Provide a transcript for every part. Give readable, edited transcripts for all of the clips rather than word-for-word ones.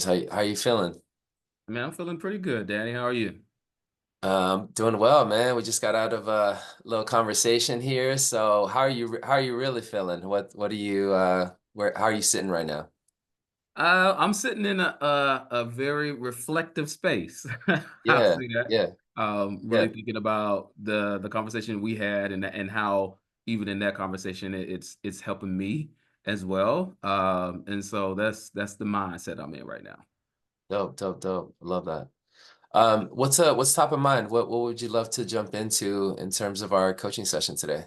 James. How you feeling? Man, I'm feeling pretty good, Danny. How are you? Doing well, man. We just got out of a little conversation here. So how are you really feeling? What are you where how are you sitting right now? I'm sitting in a very reflective space. I'll Yeah, say that. yeah, Really yeah. thinking about the conversation we had and how even in that conversation it's helping me as well. And so that's the mindset I'm in right now. Dope, dope, dope. I love that. What's top of mind? What would you love to jump into in terms of our coaching session today?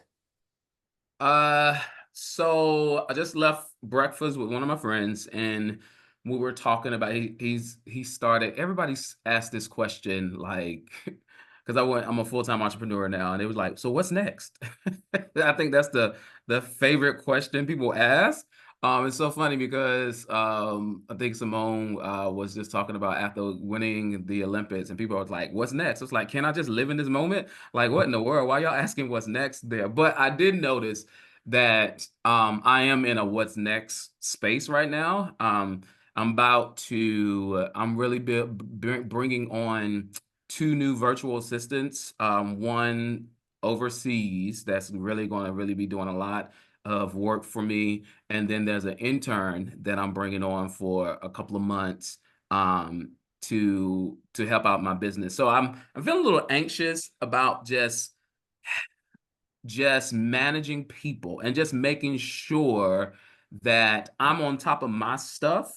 Uh, so I just left breakfast with one of my friends, and we were talking about he started. Everybody's asked this question, like, because I'm a full-time entrepreneur now, and it was like, so what's next? I think that's the favorite question people ask. It's so funny because I think Simone was just talking about after winning the Olympics, and people are like, "What's next?" It's like, can I just live in this moment? Like, what in the world? Why y'all asking what's next there? But I did notice that I am in a what's next space right now. I'm really bringing on two new virtual assistants. One overseas that's really going to really be doing a lot of work for me, and then there's an intern that I'm bringing on for a couple of months to help out my business. So I'm feeling a little anxious about just managing people and just making sure that I'm on top of my stuff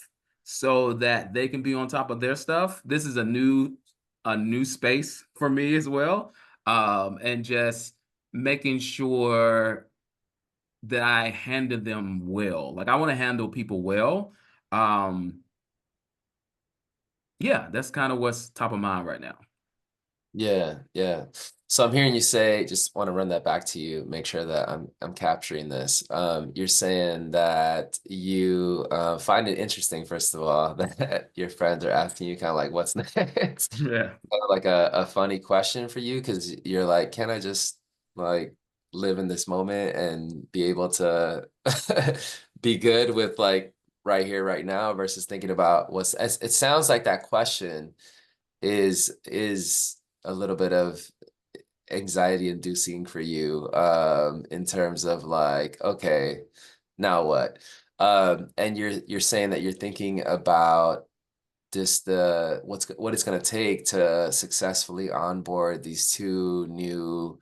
so that they can be on top of their stuff. This is a new space for me as well. And just making sure that I handle them well. Like I want to handle people well. Um, yeah, that's kind of what's top of mind right now. Yeah, yeah. So I'm hearing you say, just want to run that back to you, make sure that I'm capturing this. You're saying that you find it interesting, first of all, that your friends are asking you kind of like, what's next? Yeah. Kind of like a funny question for you because you're like, can I just like live in this moment and be able to be good with like right here, right now versus thinking about it sounds like that question is a little bit of anxiety inducing for you in terms of like, okay, now what? And you're saying that you're thinking about just what it's going to take to successfully onboard these two new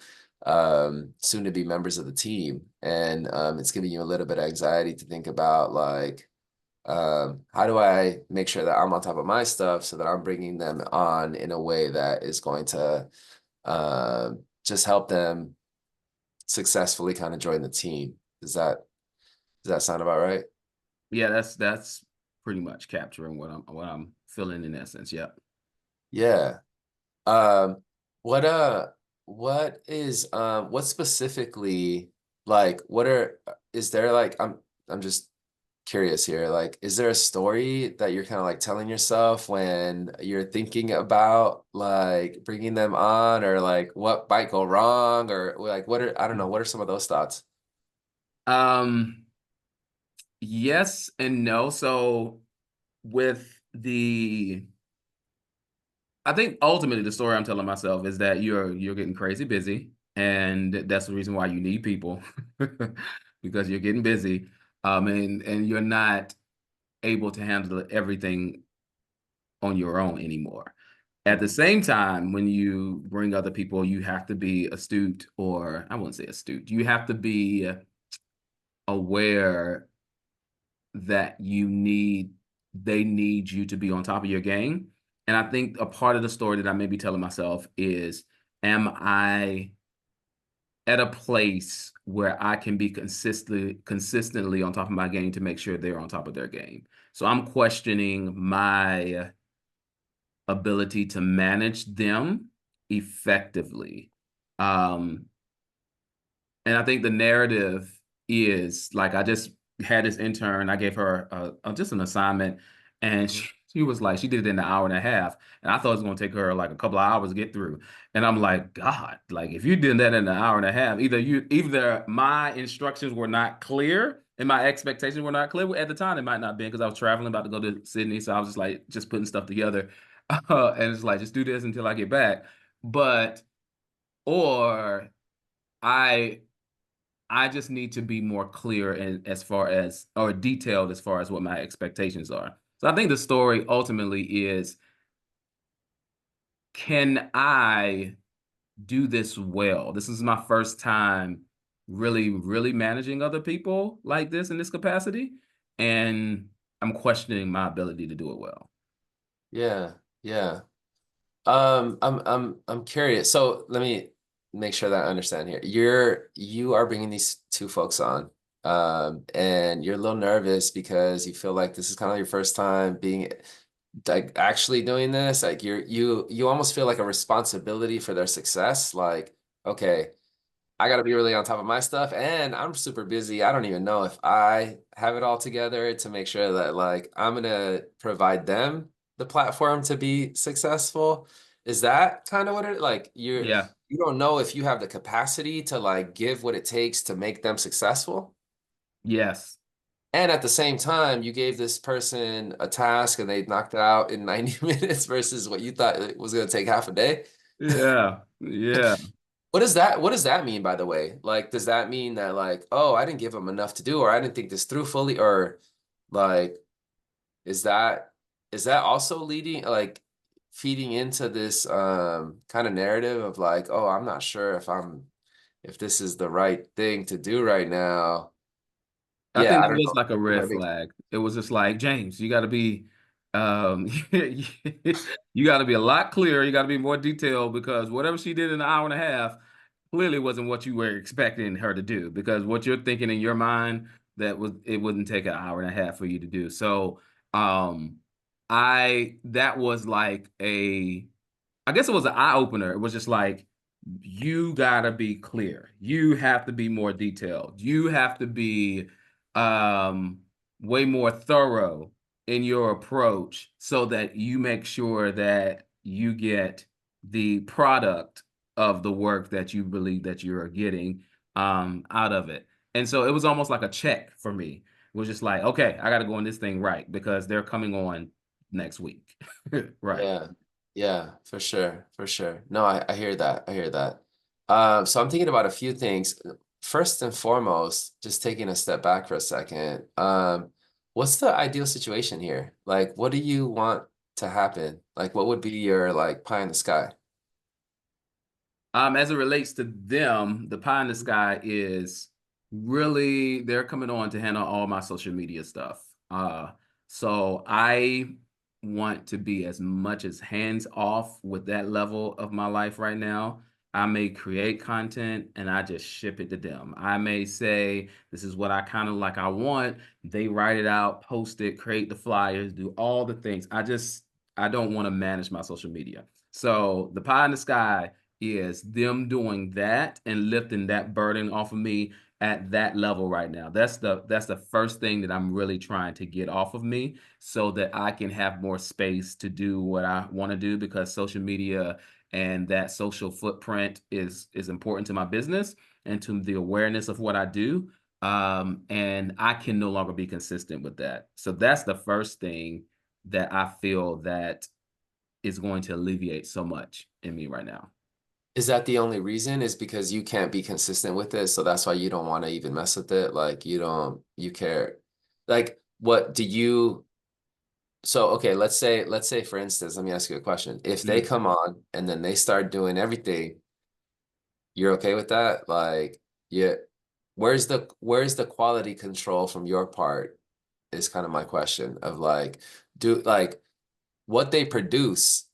soon to be members of the team, and it's giving you a little bit of anxiety to think about like, how do I make sure that I'm on top of my stuff so that I'm bringing them on in a way that is going to just help them successfully kind of join the team? Does that sound about right? Yeah, that's pretty much capturing what I'm feeling in essence. Yeah. Yeah. Um, what uh what specifically like is there like I'm just curious here. Like, is there a story that you're kind of like telling yourself when you're thinking about like bringing them on, or like what might go wrong, or like I don't know, what are some of those thoughts? Um, yes and no. So with I think ultimately the story I'm telling myself is that you're getting crazy busy, and that's the reason why you need people because you're getting busy, and you're not able to handle everything on your own anymore. At the Mhm. same time, when you bring other people, you have to be astute, or I wouldn't say astute. You have to be aware that they need you to be on top of your game. And I think a part of the story that I may be telling myself is, am I at a place where I can be consistently on top of my game to make sure they're on top of their game? So I'm questioning my ability to manage them effectively. Um, and I think the narrative is like I just had this intern. I gave her just an assignment, and Mhm. she was like, she did it in an hour and a half, and I thought it was going to take her like a couple of hours to get through. And I'm like, God, like if you did that in an hour and a half, either my instructions were not clear, and my expectations were not clear at the time. It might not be because I was traveling about to go to Sydney, so I was just like just putting stuff together, and it's like just do this until I get back. But or I I just need to be more clear and as far as or detailed as far as what my expectations are. So I think the story ultimately is, can I do this well? This is my first time really, really managing other people like this in this capacity. And I'm questioning my ability to do it well. Yeah, yeah. I'm curious. So let me make sure that I understand here. You are bringing these two folks on, and you're a little nervous because you feel like this is kind of your first time being like actually doing this. Like you almost feel like a responsibility for their success. Like, okay, I got to be really on top of my stuff, and I'm super busy. I don't even know if I have it all together to make sure that like I'm gonna provide them the platform to be successful. Is that kind of what it like Yeah. you don't know if you have the capacity to like give what it takes to make them successful? Yes. And at the same time, you gave this person a task and they knocked it out in 90 minutes versus what you thought it was going to take half a day. Yeah. Yeah. What does that mean, by the way? Like, does that mean that like, oh, I didn't give them enough to do, or I didn't think this through fully, or like, is that also leading like feeding into this kind of narrative of like, oh, I'm not sure if this is the right thing to do right now. I Yeah, think I it don't was know. like a Am I red making flag. It was just like, James, you got to be, you got to be a lot clearer. You got to be more detailed because whatever she did in an hour and a half clearly wasn't what you were expecting her to do. Because what you're thinking in your mind, it wouldn't take an hour and a half for you to do. So, um, that was like I guess it was an eye opener. It was just like, you gotta be clear. You have to be more detailed. You have to be um, way more thorough in your approach so that you make sure that you get the product of the work that you believe that you're getting out of it. And so it was almost like a check for me. It was just like, okay, I got to go on this thing right because they're coming on next week. Right. Yeah, yeah, for sure, for sure. No, I hear that. I hear that. So I'm thinking about a few things. First and foremost, just taking a step back for a second. What's the ideal situation here? Like, what do you want to happen? Like, what would be your like pie in the sky? As it relates to them, the pie in the sky is really they're coming on to handle all my social media stuff. So I want to be as much as hands off with that level of my life right now. I may create content and I just ship it to them. I may say, this is what I kind of like I want. They write it out, post it, create the flyers, do all the things. I don't want to manage my social media. So the pie in the sky is them doing that and lifting that burden off of me at that level right now. That's the first thing that I'm really trying to get off of me so that I can have more space to do what I want to do because social media and that social footprint is important to my business and to the awareness of what I do. And I can no longer be consistent with that. So that's the first thing that I feel that is going to alleviate so much in me right now. Is that the only reason? Is because you can't be consistent with it, so that's why you don't want to even mess with it? Like, you care. Like, what do you So okay, let's say for instance, let me ask you a question. If they Mm. come on and then they start doing everything, you're okay with that? Like, yeah, where's the quality control from your part is kind of my question of like, do like what they produce,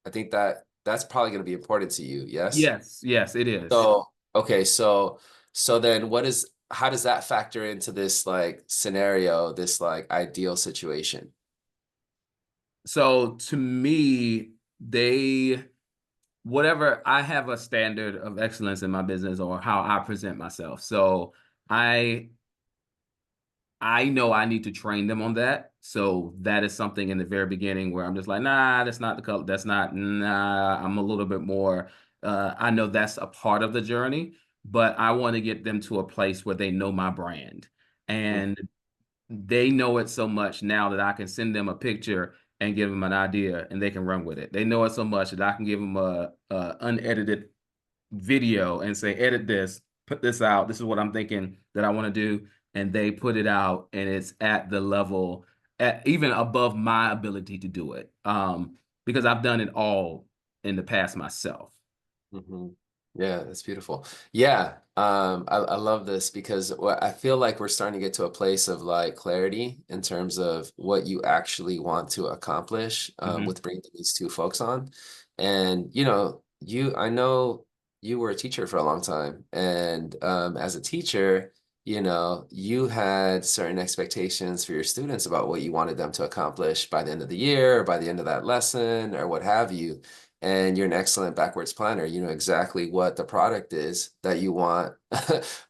I think that's probably going to be important to you, yes? Yes, yes, it is. So, okay, so then how does that factor into this like scenario, this like ideal situation? So to me, they whatever I have a standard of excellence in my business or how I present myself. So I I know I need to train them on that. So that is something in the very beginning where I'm just like, nah, that's not the color. That's not, nah, I'm a little bit more. I know that's a part of the journey, but I want to get them to a place where they know my brand. Mm. and they know it so much now that I can send them a picture and give them an idea and they can run with it. They know it so much that I can give them a unedited video and say, edit this, put this out. This is what I'm thinking that I want to do. And they put it out and it's at the level at even above my ability to do it. Because I've done it all in the past myself. Hmm. Yeah, that's beautiful. Yeah, I love this because I feel like we're starting to get to a place of like clarity in terms of what you actually want to accomplish Hmm. with bringing these two folks on. And you know, I know you were a teacher for a long time, and as a teacher, you know, you had certain expectations for your students about what you wanted them to accomplish by the end of the year, or by the end of that lesson, or what have you. And you're an excellent backwards planner. You know exactly what the product is that you want,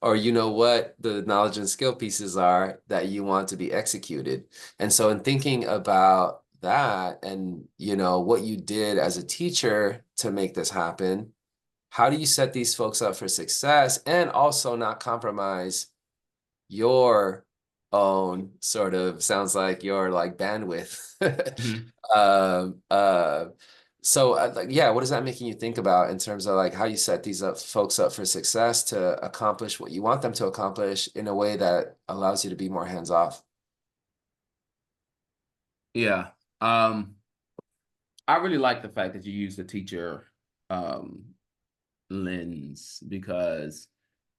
or you know what the knowledge and skill pieces are that you want to be executed. And so in thinking about that and you know what you did as a teacher to make this happen, how do you set these folks up for success and also not compromise your own sort of sounds like your like bandwidth. Hmm. um uh so like yeah, what is that making you think about in terms of like how you set these up folks up for success to accomplish what you want them to accomplish in a way that allows you to be more hands off? Yeah. Um, I really like the fact that you use the teacher um, lens because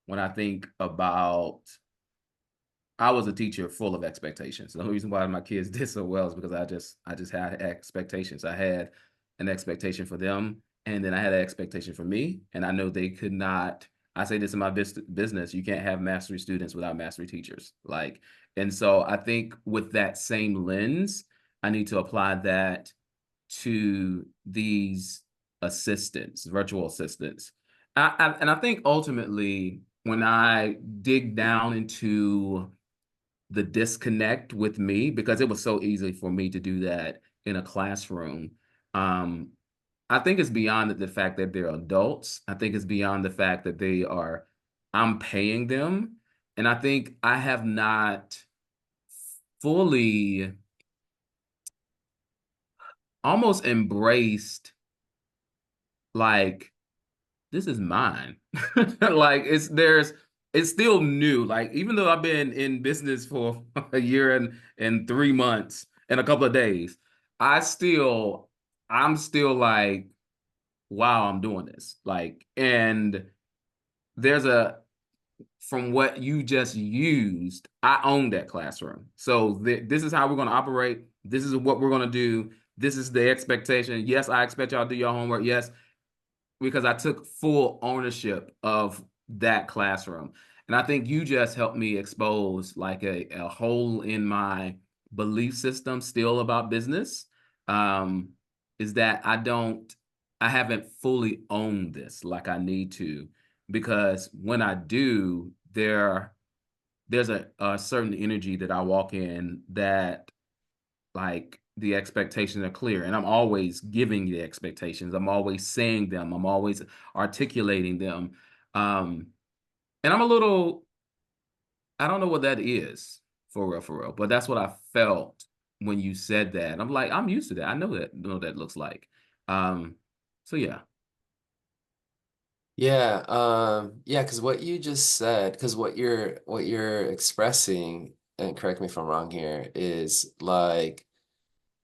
when I think about I was a teacher full of expectations. The only reason why my kids did so well is because I just had expectations. I had an expectation for them, and then I had an expectation for me. And I know they could not. I say this in my business: you can't have mastery students without mastery teachers. Like, and so I think with that same lens, I need to apply that to these assistants, virtual assistants. And I think ultimately, when I dig down into the disconnect with me because it was so easy for me to do that in a classroom. Um, I think it's beyond the fact that they're adults. I think it's beyond the fact that I'm paying them. And I think I have not fully almost embraced like this is mine. Like it's still new. Like even though I've been in business for a year and 3 months and a couple of days, I still I'm still like, wow, I'm doing this. Like, and there's a from what you just used, I own that classroom. So this is how we're going to operate. This is what we're going to do. This is the expectation. Yes, I expect y'all to do your homework. Yes, because I took full ownership of that classroom. And I think you just helped me expose like a hole in my belief system still about business. Um, is that I haven't fully owned this like I need to, because when I do, there's a certain energy that I walk in that like the expectations are clear and I'm always giving the expectations. I'm always saying them. I'm always articulating them. Um, and I don't know what that is for real, but that's what I felt when you said that. I'm like, I'm used to that. I know that looks like. Um, so yeah. Yeah, yeah, because what you just said, because what you're expressing, and correct me if I'm wrong here, is like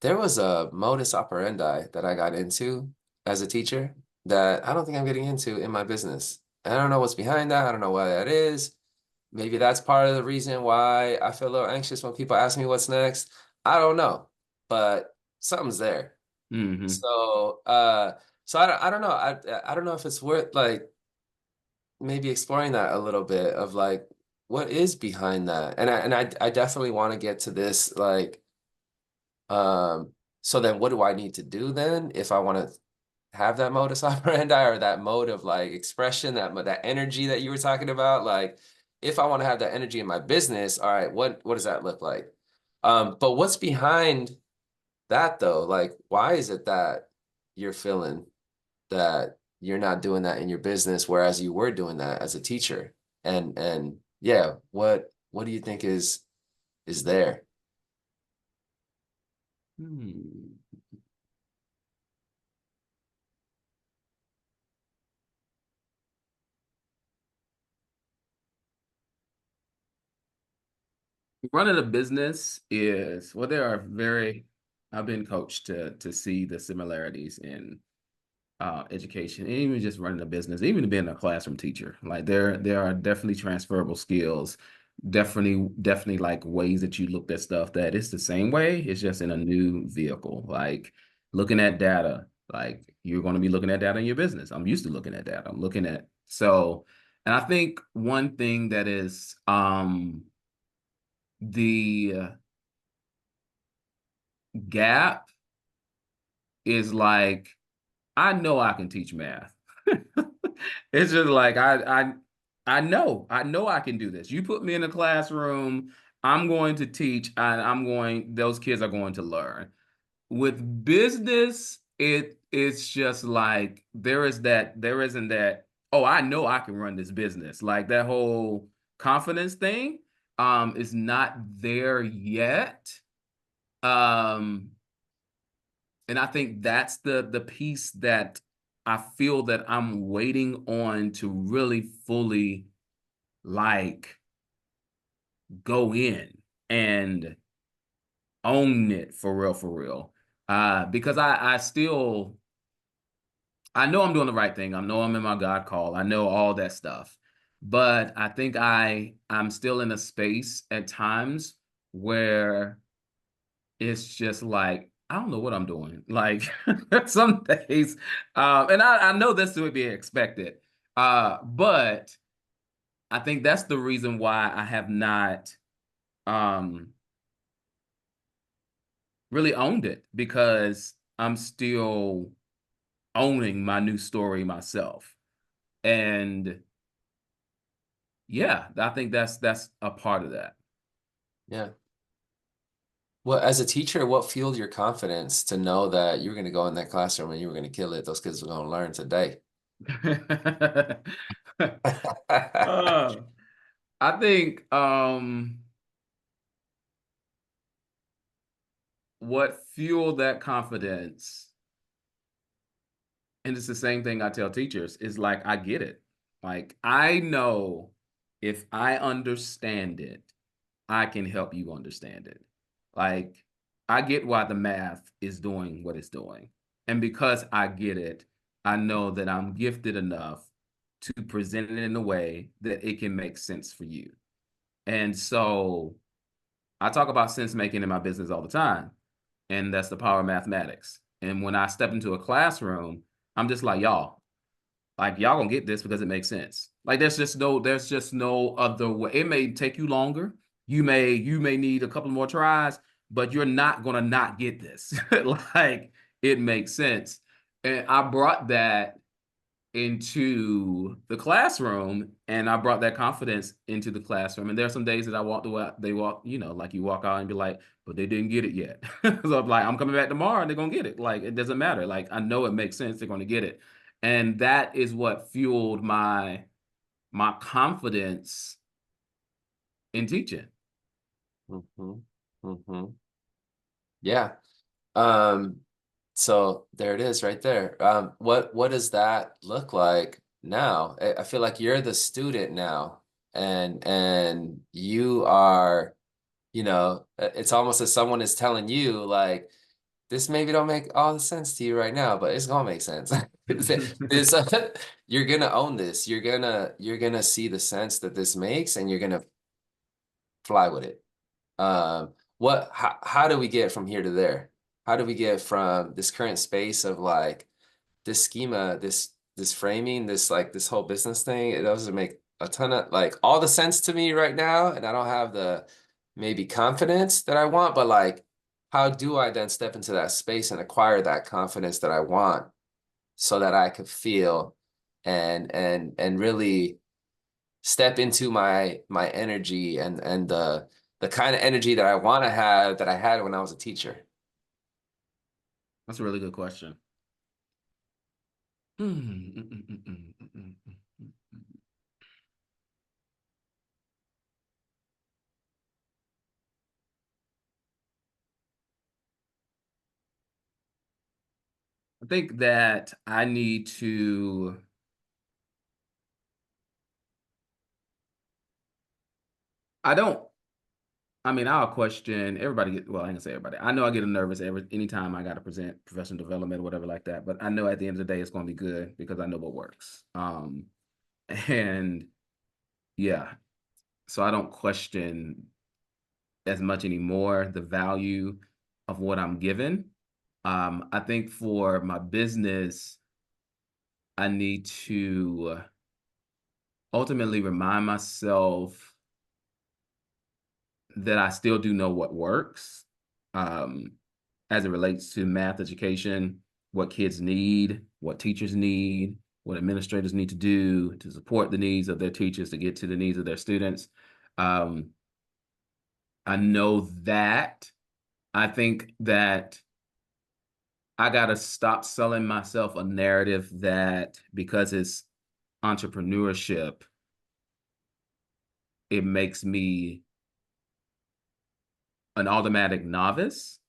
there was a modus operandi that I got into as a teacher that I don't think I'm getting into in my business. And I don't know what's behind that. I don't know why that is. Maybe that's part of the reason why I feel a little anxious when people ask me what's next. I don't know, but something's there. Hmm. So I don't know. I don't know if it's worth like maybe exploring that a little bit of like what is behind that. And I definitely want to get to this like so then what do I need to do then if I want to have that modus operandi or that mode of like expression, that energy that you were talking about? Like if I want to have that energy in my business, all right, what does that look like? But what's behind that though? Like why is it that you're feeling that you're not doing that in your business, whereas you were doing that as a teacher? And yeah, what? what do you think is there? Hmm. Running a business is, well, there are very, I've been coached to see the similarities in education, and even just running a business, even being a classroom teacher. Like there are definitely transferable skills, definitely like ways that you looked at stuff that it's the same way, it's just in a new vehicle. Like looking at data, like you're going to be looking at data in your business. I'm used to looking at data. I'm looking at so, and I think one thing that is the gap is like I know I can teach math. It's just like I know I can do this. You put me in a classroom, I'm going to teach and those kids are going to learn. With business, it's just like there isn't that, oh, I know I can run this business. Like that whole confidence thing is not there yet. Um and I think that's the piece that I feel that I'm waiting on to really fully like go in and own it for real, for real. Because I still I know I'm doing the right thing. I know I'm in my God call. I know all that stuff. But I think I'm still in a space at times where it's just like I don't know what I'm doing. Like some days, and I know this would be expected, but I think that's the reason why I have not um, really owned it because I'm still owning my new story myself, and yeah, I think that's a part of that. Yeah. Well, as a teacher, what fueled your confidence to know that you were going to go in that classroom and you were going to kill it? Those kids were going to learn today. uh, I think what fueled that confidence, and it's the same thing I tell teachers, is like I get it. Like I know if I understand it, I can help you understand it. Like I get why the math is doing what it's doing. And because I get it, I know that I'm gifted enough to present it in a way that it can make sense for you. And so I talk about sense making in my business all the time, and that's the power of mathematics. And when I step into a classroom, I'm just like y'all gonna get this because it makes sense. Like there's just no other way. It may take you longer. You may need a couple more tries, but you're not gonna not get this. Like it makes sense. And I brought that into the classroom and I brought that confidence into the classroom. And there are some days that I walked away, they walk, you know, like you walk out and be like, but they didn't get it yet. So I'm like, I'm coming back tomorrow and they're gonna get it. Like it doesn't matter. Like I know it makes sense, they're gonna get it. And that is what fueled my confidence in teaching. Hmm. Hmm. Yeah. Um, so there it is right there. What does that look like now? I feel like you're the student now, and you are, it's almost as someone is telling you like this maybe don't make all the sense to you right now, but it's gonna make sense. This, you're gonna own this. You're gonna see the sense that this makes, and you're gonna fly with it. How do we get from here to there? How do we get from this current space of like this schema, this framing, this whole business thing? It doesn't make a ton of like all the sense to me right now, and I don't have the maybe confidence that I want, but like how do I then step into that space and acquire that confidence that I want so that I could feel and really step into my energy and the kind of energy that I want to have that I had when I was a teacher. That's a really good question. I think that I need to, I don't, I mean, I'll question everybody. Well, I ain't gonna say everybody. I know I get nervous anytime I got to present professional development or whatever like that. But I know at the end of the day, it's going to be good because I know what works. And yeah, so I don't question as much anymore the value of what I'm given. I think for my business, I need to ultimately remind myself that I still do know what works, um, as it relates to math education, what kids need, what teachers need, what administrators need to do to support the needs of their teachers to get to the needs of their students. Um, I know that. I think that I got to stop selling myself a narrative that because it's entrepreneurship, it makes me an automatic novice,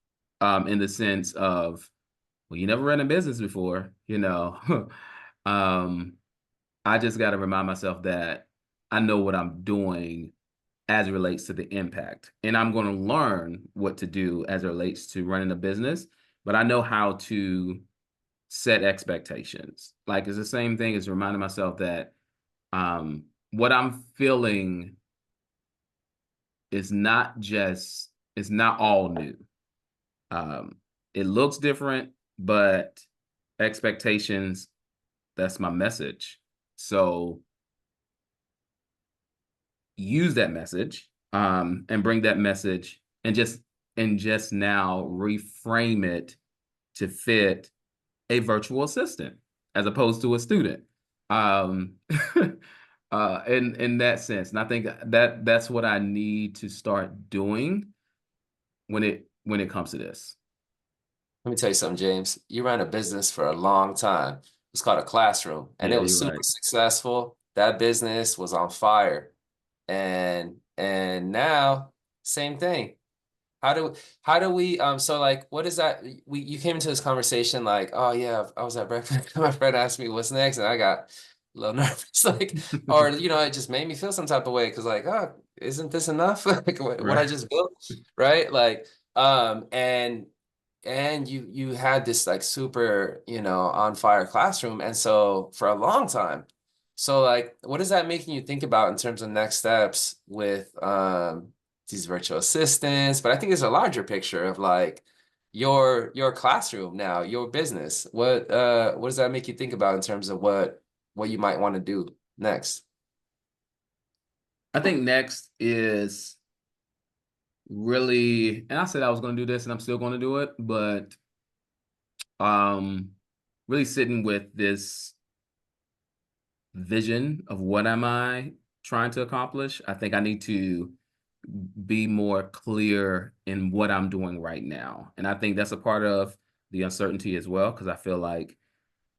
in the sense of, well, you never ran a business before, you know. um, I just got to remind myself that I know what I'm doing as it relates to the impact. And I'm going to learn what to do as it relates to running a business, but I know how to set expectations. Like it's the same thing as reminding myself that what I'm feeling is not just, it's not all new. Um, it looks different, but expectations, that's my message. So use that message, and bring that message and just now reframe it to fit a virtual assistant as opposed to a student. Um, in that sense. And I think that that's what I need to start doing when it comes to this. Let me tell you something, James. You ran a business for a long time. It's called a classroom, and Yeah, it was you're super right. successful. That business was on fire. And now, same thing. How do we so like what is that you came into this conversation like, oh yeah, I was at breakfast. My friend asked me what's next, and I got a little nervous, like, or it just made me feel some type of way because like, oh, isn't this enough? Like what I Right. just built, right? Like, and you had this like super, on fire classroom. And so for a long time. So like what is that making you think about in terms of next steps with these virtual assistants? But I think there's a larger picture of like your classroom now, your business. What does that make you think about in terms of what you might want to do next? I think next is really, and I said I was going to do this and I'm still going to do it, but um, really sitting with this vision of what am I trying to accomplish. I think I need to be more clear in what I'm doing right now. And I think that's a part of the uncertainty as well, because I feel like,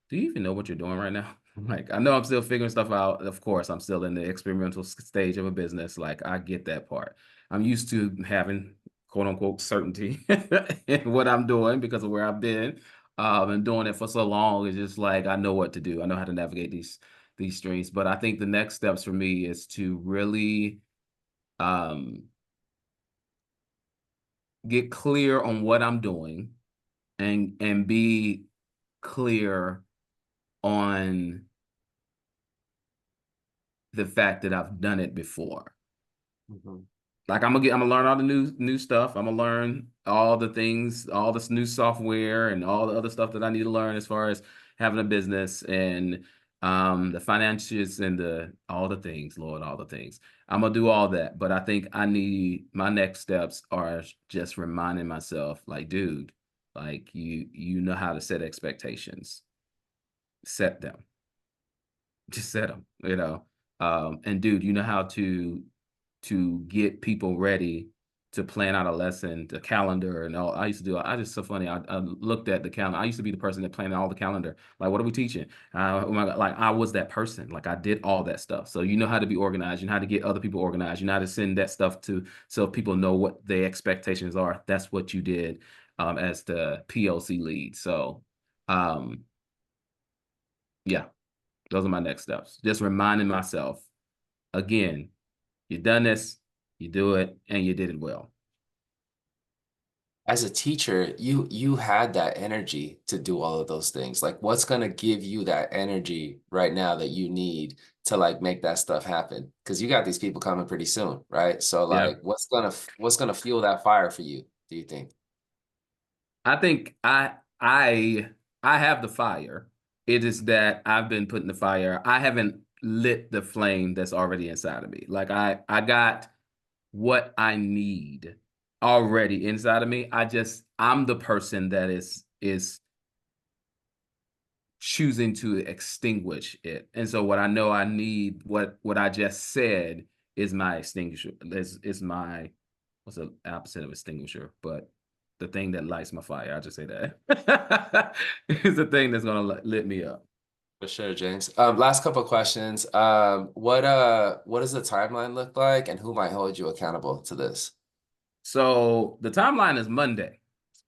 do you even know what you're doing right now? Like, I know I'm still figuring stuff out. Of course, I'm still in the experimental stage of a business. Like, I get that part. I'm used to having quote unquote certainty in what I'm doing because of where I've been. And doing it for so long. It's just like I know what to do. I know how to navigate these streams. But I think the next steps for me is to really um get clear on what I'm doing and be clear on the fact that I've done it before. Mhm. Like I'm gonna learn all the new stuff. I'm gonna learn all the things, all this new software and all the other stuff that I need to learn as far as having a business and the finances and the all the things, Lord, all the things. I'm gonna do all that, but I think I need my next steps are just reminding myself, like, dude, like you know how to set expectations. Set them. Just set them. And dude, you know how to get people ready to plan out a lesson, the calendar and all. I used to do. I just so funny. I looked at the calendar. I used to be the person that planned all the calendar. Like, what are we teaching? Oh my God, like I was that person. Like I did all that stuff. So you know how to be organized. You know how to get other people organized. You know how to send that stuff to so people know what their expectations are. That's what you did as the PLC lead. So Um, yeah, those are my next steps. Just reminding myself again, you've done this, you do it, and you did it well. As a teacher, you had that energy to do all of those things. Like, what's gonna give you that energy right now that you need to like make that stuff happen? Because you got these people coming pretty soon, right? So Yeah. like, what's gonna fuel that fire for you, do you think? I think I have the fire. It is that I've been putting the fire. I haven't lit the flame that's already inside of me. Like I got what I need already inside of me. I'm the person that is choosing to extinguish it. And so what I know I need, what I just said is my extinguisher. Is my what's the opposite of extinguisher? But the thing that lights my fire. I'll just say that. It's the thing that's gonna lit me up. For sure, James. Last couple of questions. What does the timeline look like, and who might hold you accountable to this? So the timeline is Monday.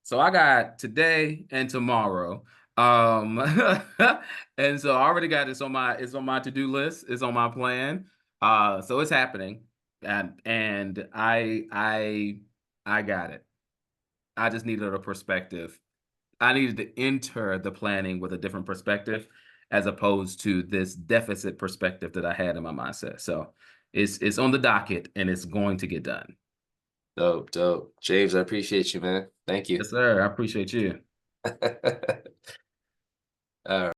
So I got today and tomorrow. Um and so I already got this on my it's on my to-do list, it's on my plan. So it's happening. And I got it. I just needed a perspective. I needed to enter the planning with a different perspective as opposed to this deficit perspective that I had in my mindset. So it's on the docket and it's going to get done. Dope, dope. James, I appreciate you, man. Thank you. Yes, sir. I appreciate you. All right.